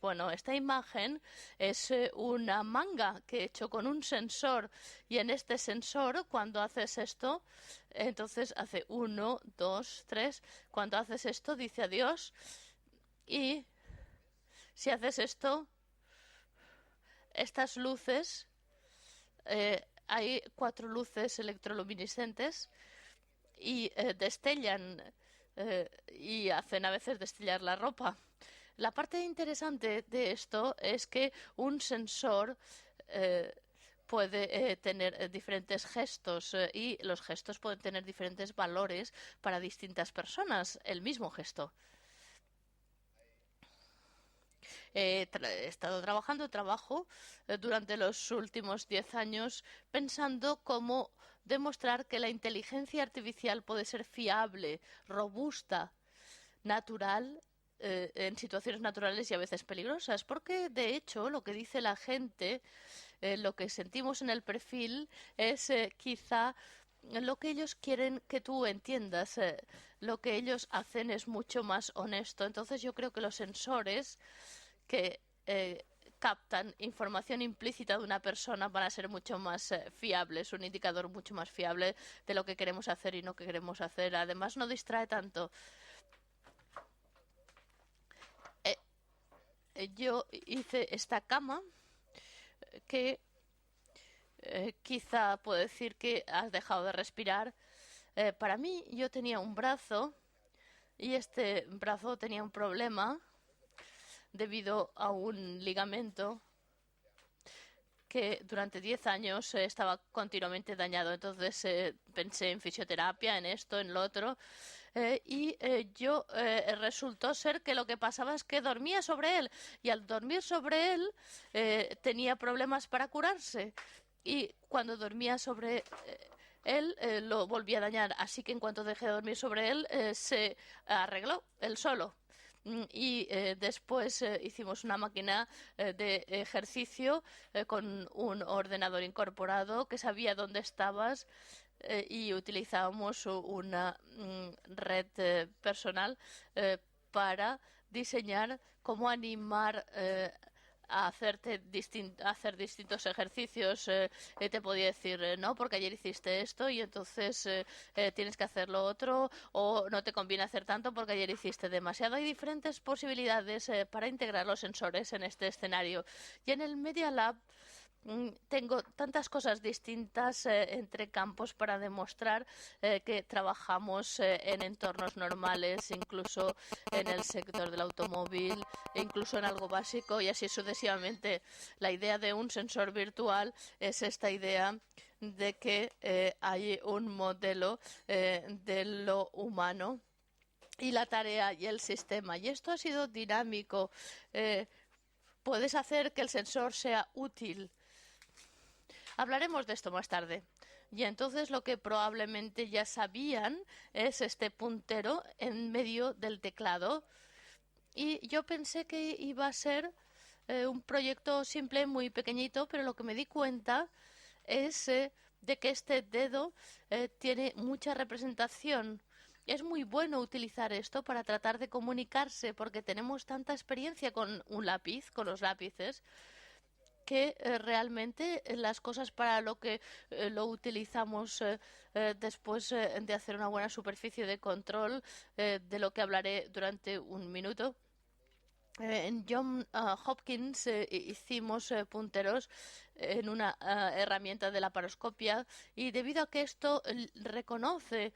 Bueno, esta imagen es una manga que he hecho con un sensor y en este sensor cuando haces esto, entonces hace uno, dos, tres. Cuando haces esto dice adiós y si haces esto, estas luces, hay 4 luces electroluminiscentes y destellan y hacen a veces destellar la ropa. La parte interesante de esto es que un sensor puede tener diferentes gestos y los gestos pueden tener diferentes valores para distintas personas, el mismo gesto. He estado trabajo durante los últimos 10 años pensando cómo demostrar que la inteligencia artificial puede ser fiable, robusta, natural en situaciones naturales y a veces peligrosas, porque de hecho lo que dice la gente, lo que sentimos en el perfil es quizá lo que ellos quieren que tú entiendas, lo que ellos hacen es mucho más honesto. Entonces yo creo que los sensores que captan información implícita de una persona van a ser mucho más fiables, un indicador mucho más fiable de lo que queremos hacer y no que queremos hacer. Además no distrae tanto. Yo hice esta cama que quizá puedo decir que has dejado de respirar. Para mí, yo tenía un brazo y este brazo tenía un problema debido a un ligamento que durante 10 años estaba continuamente dañado. Entonces pensé en fisioterapia, en esto, en lo otro. Yo resultó ser que lo que pasaba es que dormía sobre él y al dormir sobre él tenía problemas para curarse. Y cuando dormía sobre él lo volvía a dañar. Así que en cuanto dejé de dormir sobre él, se arregló él solo. Y después hicimos una máquina de ejercicio con un ordenador incorporado que sabía dónde estabas y utilizábamos una red personal para diseñar cómo animar a hacer distintos ejercicios. Te podía decir, no, porque ayer hiciste esto y entonces tienes que hacer lo otro, o no te conviene hacer tanto porque ayer hiciste demasiado. Hay diferentes posibilidades para integrar los sensores en este escenario. Y en el Media Lab tengo tantas cosas distintas entre campos para demostrar que trabajamos en entornos normales, incluso en el sector del automóvil, incluso en algo básico y así sucesivamente. La idea de un sensor virtual es esta idea de que hay un modelo de lo humano y la tarea y el sistema. Y esto ha sido dinámico. Puedes hacer que el sensor sea útil. Hablaremos de esto más tarde. Y entonces lo que probablemente ya sabían es este puntero en medio del teclado. Y yo pensé que iba a ser un proyecto simple, muy pequeñito, pero lo que me di cuenta es de que este dedo tiene mucha representación. Es muy bueno utilizar esto para tratar de comunicarse porque tenemos tanta experiencia con un lápiz, con los lápices, que realmente las cosas para lo que lo utilizamos después de hacer una buena superficie de control, de lo que hablaré durante un minuto. En John Hopkins hicimos punteros en una herramienta de laparoscopia y debido a que esto reconoce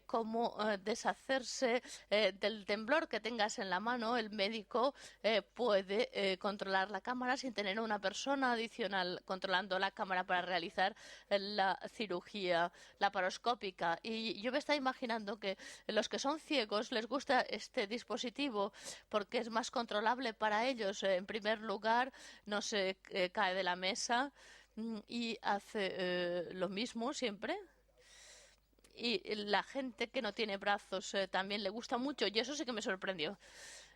cómo deshacerse del temblor que tengas en la mano, el médico puede controlar la cámara sin tener una persona adicional controlando la cámara para realizar la cirugía laparoscópica. Y yo me estaba imaginando que los que son ciegos les gusta este dispositivo porque es más controlable para ellos. En primer lugar, no se cae de la mesa y hace lo mismo siempre. Y la gente que no tiene brazos también le gusta mucho y eso sí que me sorprendió.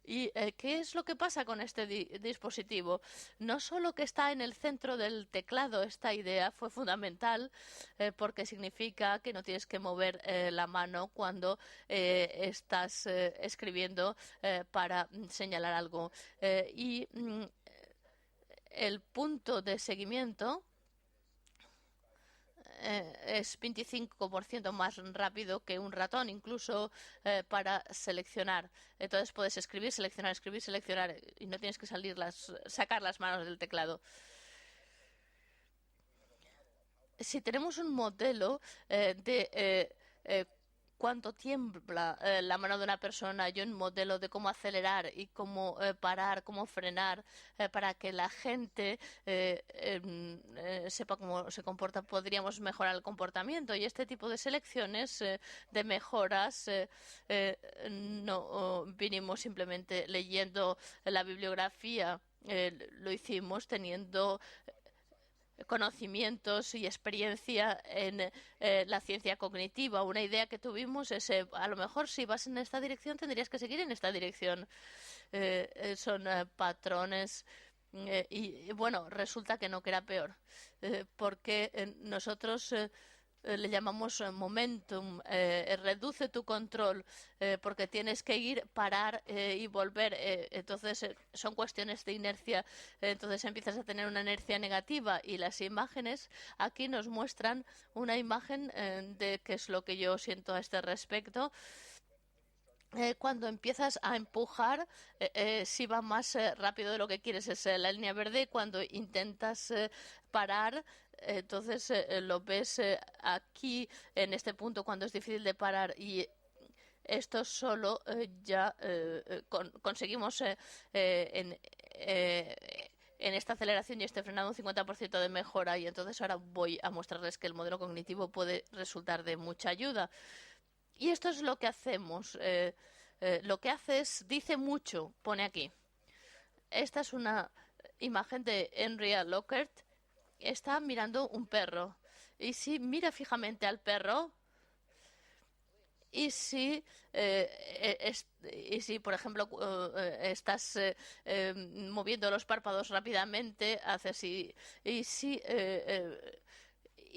¿Y qué es lo que pasa con este dispositivo? No solo que está en el centro del teclado, esta idea fue fundamental porque significa que no tienes que mover la mano cuando estás escribiendo para señalar algo. El punto de seguimiento es 25% más rápido que un ratón, incluso para seleccionar. Entonces puedes escribir, seleccionar y no tienes que sacar las manos del teclado. Si tenemos un modelo de cuánto tiembla la mano de una persona y un modelo de cómo acelerar y cómo parar, cómo frenar para que la gente sepa cómo se comporta, podríamos mejorar el comportamiento. Y este tipo de selecciones de mejoras no vinimos simplemente leyendo la bibliografía, lo hicimos teniendo conocimientos y experiencia en la ciencia cognitiva. Una idea que tuvimos es, a lo mejor si vas en esta dirección tendrías que seguir en esta dirección. Son patrones y bueno, resulta que no, que era peor, porque nosotros le llamamos momentum, reduce tu control porque tienes que ir, parar y volver. Entonces son cuestiones de inercia. Entonces empiezas a tener una inercia negativa y las imágenes aquí nos muestran una imagen de qué es lo que yo siento a este respecto. Cuando empiezas a empujar, si va más rápido de lo que quieres, es la línea verde. Cuando intentas parar, entonces lo ves aquí en este punto cuando es difícil de parar y esto solo ya conseguimos en esta aceleración y este frenado un 50% de mejora y entonces ahora voy a mostrarles que el modelo cognitivo puede resultar de mucha ayuda. Y esto es lo que hacemos. Lo que haces dice mucho, pone aquí. Esta es una imagen de Henry Lockhart. Está mirando un perro. Y si mira fijamente al perro, y si, por ejemplo, estás moviendo los párpados rápidamente, haces y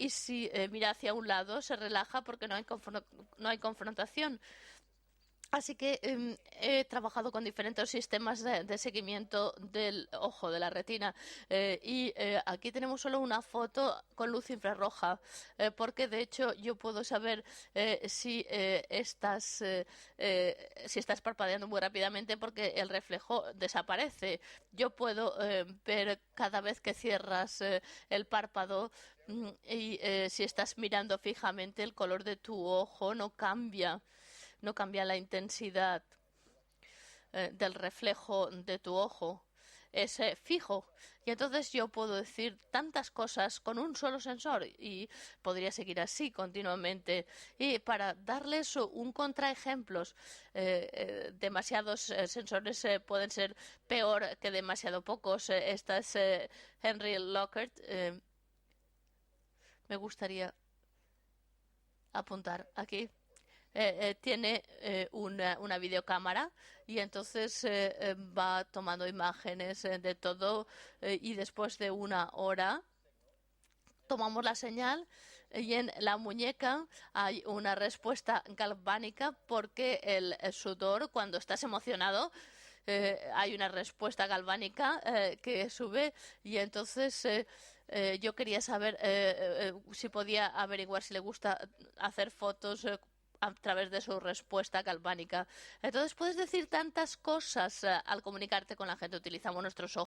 si mira hacia un lado, se relaja porque no hay confrontación. Así que he trabajado con diferentes sistemas de seguimiento del ojo, de la retina. Aquí tenemos solo una foto con luz infrarroja, porque de hecho yo puedo saber si estás parpadeando muy rápidamente porque el reflejo desaparece. Yo puedo ver cada vez que cierras el párpado y si estás mirando fijamente el color de tu ojo no cambia la intensidad del reflejo de tu ojo. Es fijo. Y entonces yo puedo decir tantas cosas con un solo sensor y podría seguir así continuamente. Y para darles un contraejemplos, demasiados sensores pueden ser peor que demasiado pocos. Esta es Henry Lockhart. Me gustaría apuntar aquí. Tiene una videocámara y entonces va tomando imágenes de todo y después de una hora tomamos la señal y en la muñeca hay una respuesta galvánica porque el sudor, cuando estás emocionado, hay una respuesta galvánica que sube y entonces yo quería saber si podía averiguar si le gusta hacer fotos a través de su respuesta galvánica. Entonces puedes decir tantas cosas al comunicarte con la gente. Utilizamos nuestros ojos